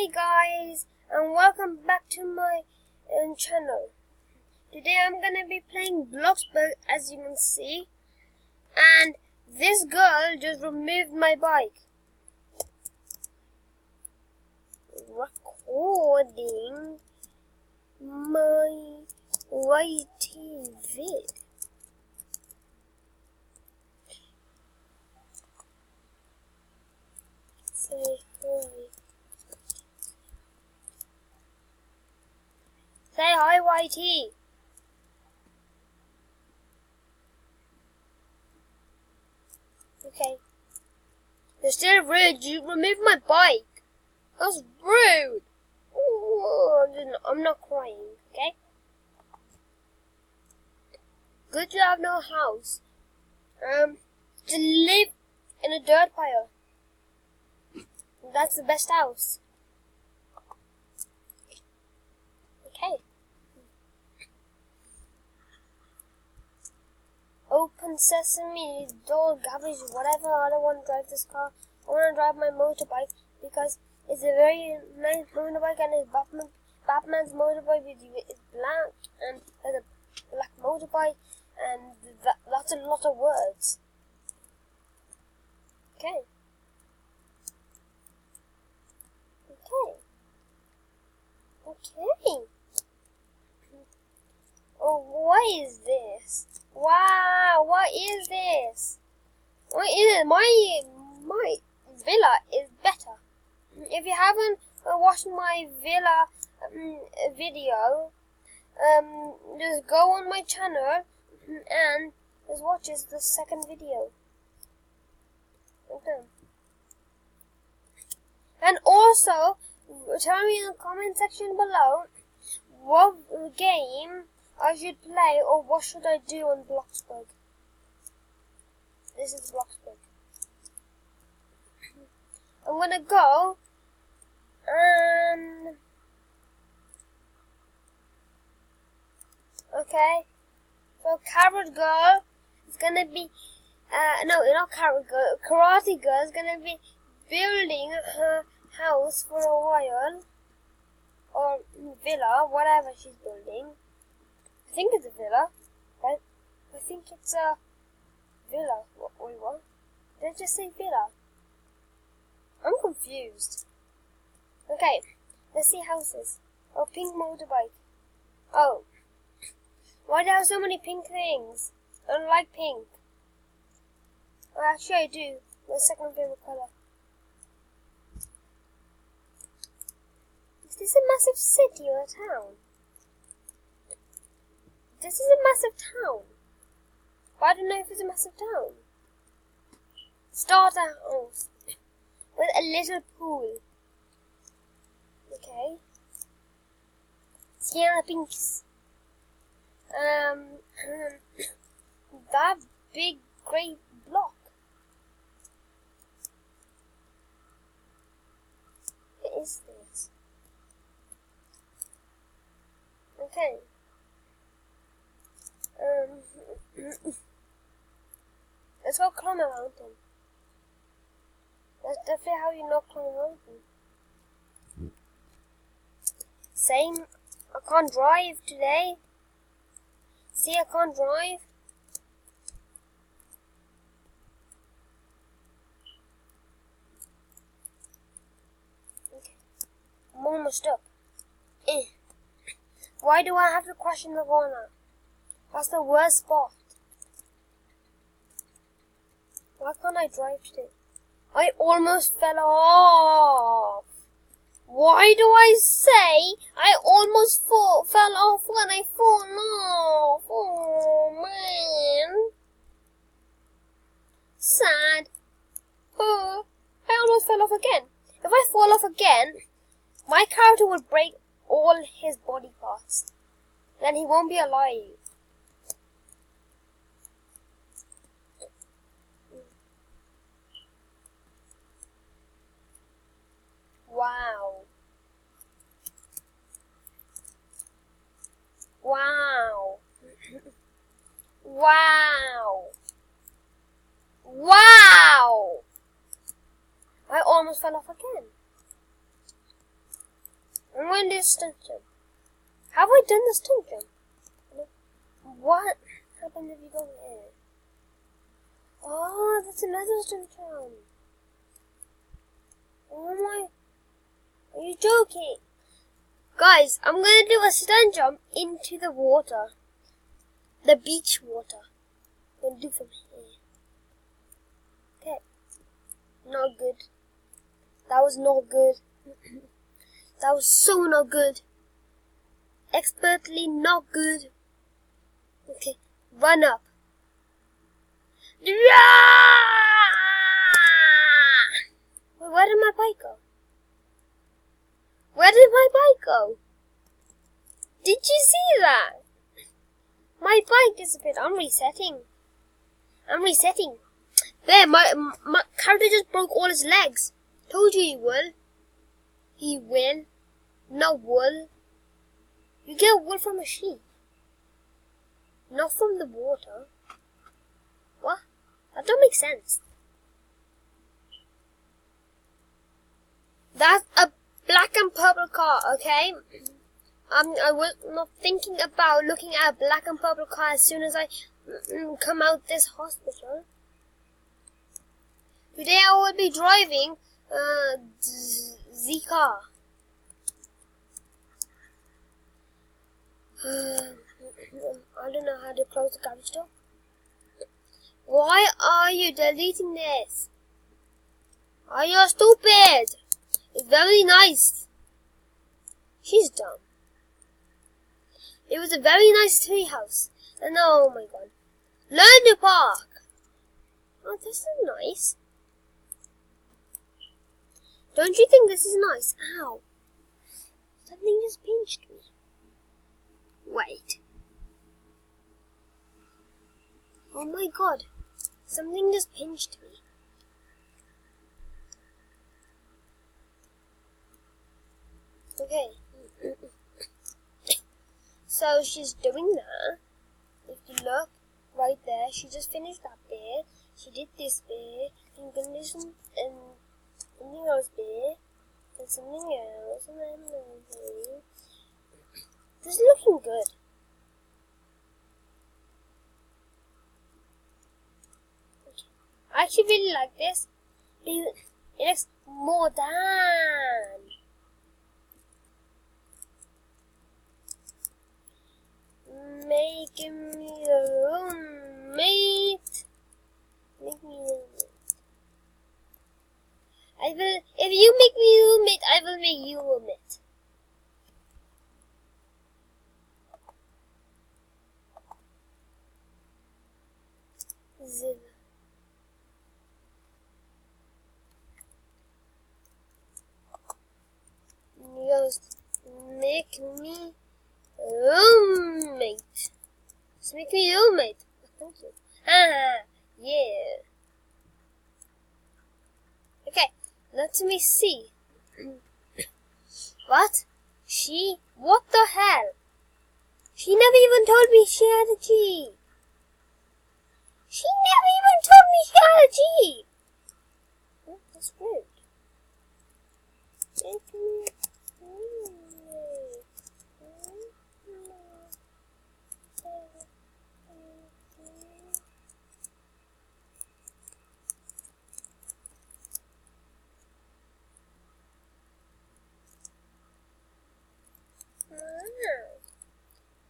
Hey guys, and welcome back to my channel. Today I'm gonna be playing Bloxburg, as you can see, and this girl just removed my bike. Recording my YT vid. Say hi. Say hi, YT. Okay. You're still rude. You removed my bike. That's rude. Ooh, I'm not crying, okay? Good to have no house. To live in a dirt pile. That's the best house. Okay. Open sesame, door, garbage, whatever. I don't want to drive this car. I want to drive my motorbike because it's a very nice motorbike and it's Batman's motorbike. It's black and there's a black motorbike and that's a lot of words. Okay. Okay. Oh, what is this? Wow, what is this? What is it? My villa is better. If you haven't watched my villa video, just go on my channel and just watch the second video. Okay. And also, tell me in the comment section below what game I should play or what should I do on Bloxburg. This is Bloxburg. I'm gonna go and okay. So Carrot Girl is gonna be no, not Carrot Girl. Karate Girl is gonna be building her house for a while, or villa, whatever she's building. I think it's a villa, right? I think it's a villa. Wait, what? Did I just say villa? I'm confused. Okay, let's see houses. Oh, pink motorbike. Oh, why do I have so many pink things? I don't like pink. Oh, actually I do. My second favorite color. Is this a massive city or a town? This is a massive town. But I don't know if it's a massive town. Starter house with a little pool. Okay. Sienna Pinks. That big grey block. What is this? Okay. Let's go climb a mountain. That's definitely how you not climb a mountain. Same. I can't drive today. See, I can't drive. Okay. I'm almost up. Why do I have to crash in the corner? That's the worst spot. Why can't I drive today? I almost fell off. Why do I say I almost fell off when I fall off? Oh man. Sad. Oh, I almost fell off again. If I fall off again, my character will break all his body parts. Then he won't be alive. Wow. Wow. Wow. Wow. I almost fell off again. I'm going to do a stunt jump. Have I done the stunt jump? What happened if you go here? Oh, that's another stunt jump. Oh my... Are you joking? Guys, I'm going to do a stunt jump into the water. The beach water. I'm going to do from here. Okay. Not good. That was not good. That was so not good. Expertly not good. Okay. Run up. Wait, where did my bike go? Where did my bike go? Did you see that? My bike disappeared. I'm resetting. There, my character just broke all his legs. Told you he will. He will. Not wool. You get wool from a sheep. Not from the water. What? That don't make sense. That's a black and purple car, okay? I was not thinking about looking at a black and purple car as soon as I come out this hospital. Today I will be driving the car. I don't know how to close the garage door. Why are you deleting this? Are you stupid? It's very nice. She's dumb. It was a very nice tree house. And oh my god. Learn to park. Oh, this is nice. Don't you think this is nice? Ow. Something just pinched me. Wait. Oh my god. Something just pinched me. Okay. So she's doing that. If you look right there, she just finished that bit. She did this bit. And condition and something else bit. And something else. And then another bit. This is looking good. Okay. I actually really like this. It looks more than. Make me a roommate. Make me a roommate. I will. If you make me a roommate, I will make you a roommate. Zip. Just make me a roommate. Just make me a roommate. Thank you. Ah, yeah. Okay, let me see. What? What the hell? She never even told me she had a Jeep. She never even told me she had a Jeep. Oh, that's rude. Make me a roommate.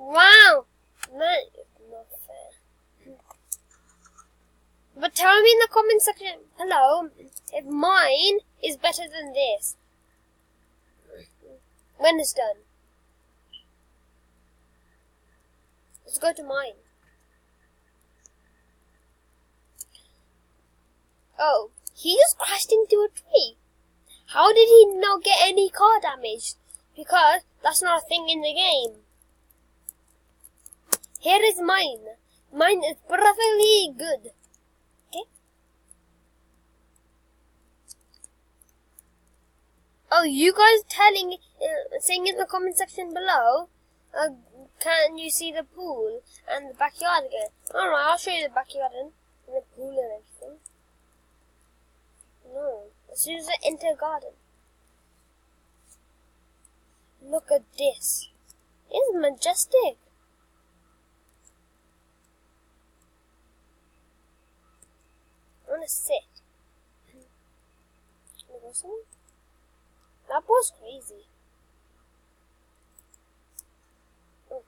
Wow, that is not fair. But tell me in the comment section below if mine is better than this. When it's done. Let's go to mine. Oh, he just crashed into a tree. How did he not get any car damage? Because that's not a thing in the game. Here is mine. Mine is perfectly good. Okay. Oh, you guys saying in the comment section below, can you see the pool and the backyard again? Alright, I'll show you the backyard and the pool and everything. No, as soon as I enter a garden. Look at this. It's majestic. I want to sit. Can we go somewhere? That was crazy. Oh,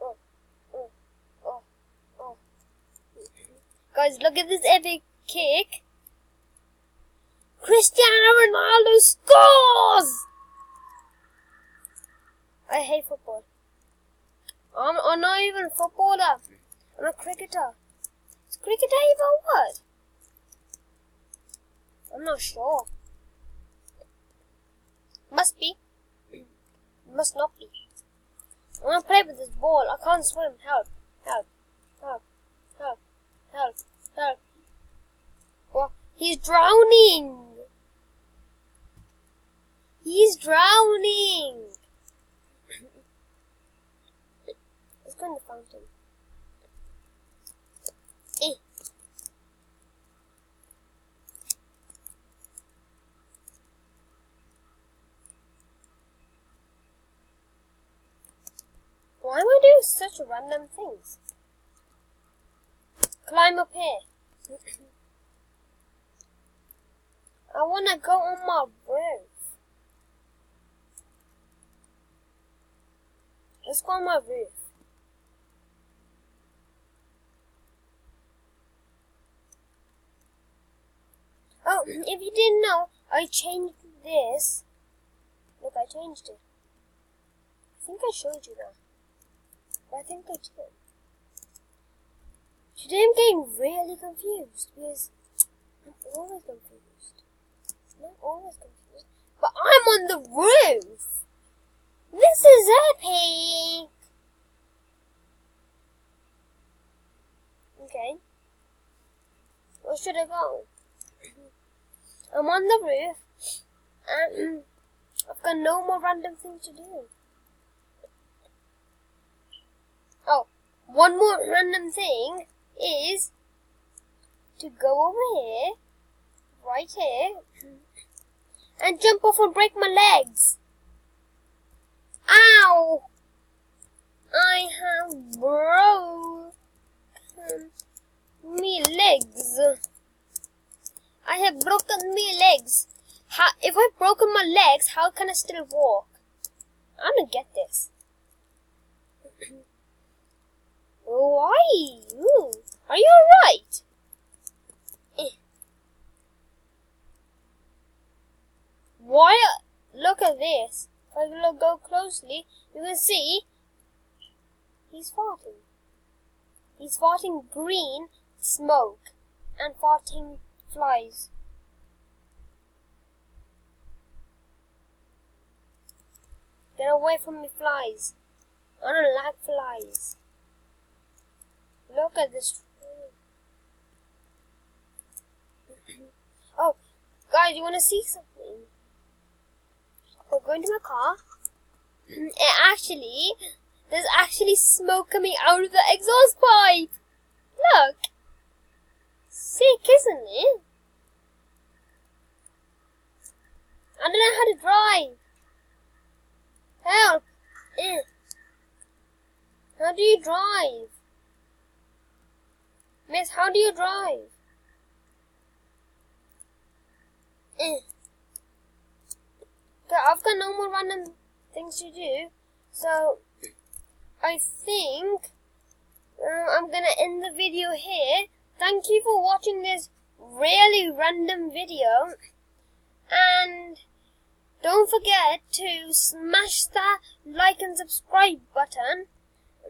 oh, oh, oh, oh. Guys, look at this epic kick. Cristiano Ronaldo scores! I hate football. I'm not even a footballer. I'm a cricketer. Is cricketer even a word? I'm not sure. Must be. Must not be. I want to play with this ball. I can't swim. Help. Help. Help. Help. Help. Help. What? He's drowning. He's drowning. Let's go in the fountain. Eh. Why am I doing such random things? Climb up here. I want to go on my roof. Let's go on my roof. Oh, if you didn't know, I changed this. Look, I changed it. I think I showed you that. But I think I did. Today I'm getting really confused because I'm always confused. I'm always confused. But I'm on the roof! This is epic! Okay. Where should I go? I'm on the roof and I've got no more random thing to do. Oh, one more random thing is to go over here, right here, and jump off and break my legs. Ow! I have broken me legs. I have broken me legs. If I've broken my legs, how can I still walk? I don't get this. Why? Are you alright? Why? Look at this. If I go closely, you can see he's farting. He's farting green smoke and farting flies. Get away from me, flies. I don't like flies. Look at this tree. Oh, guys, you want to see something? We're going to my car. There's actually smoke coming out of the exhaust pipe. Look. Sick, isn't it? I don't know how to drive. Help. How do you drive? Miss, how do you drive? Okay, I've got no more random things to do, so I think I'm gonna end the video here. Thank you for watching this really random video, and don't forget to smash that like and subscribe button,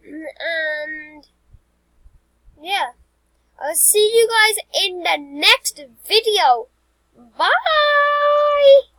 and yeah, I'll see you guys in the next video. Bye!